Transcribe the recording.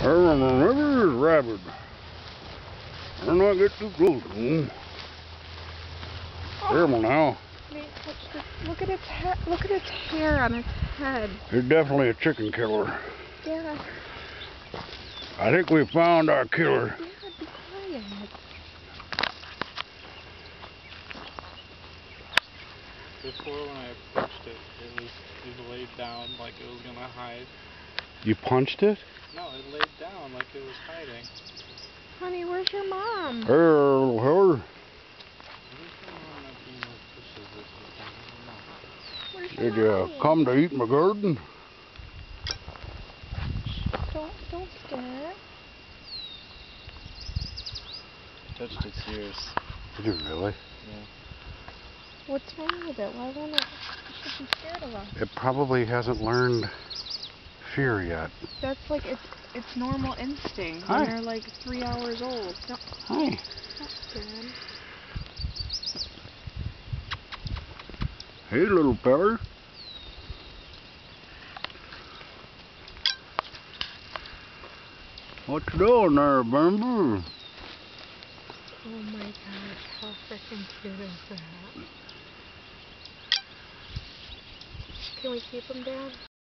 There is rabbit. Do not get too close to him. Careful now. Look at its head. Look at its hair on its head. It's definitely a chicken killer. Dad. I think we found our killer. Dad, be quiet. Before when I approached it, it laid down like it was gonna hide. You punched it? No, it laid down like it was hiding. Honey, where's your mom? Here, little heller. Did you come to eat my garden? Don't stare. Touched its ears. Did you really? Yeah. What's wrong with it? Why won't it? It should be scared of us. It probably hasn't learned fear yet. That's like its normal instinct Hi. when they're like 3 hours old. Don't, Hi. don't stare. Hey, little feller. What you doing there, Bambi? Oh my gosh, how freaking cute is that? Can we keep him, Dad?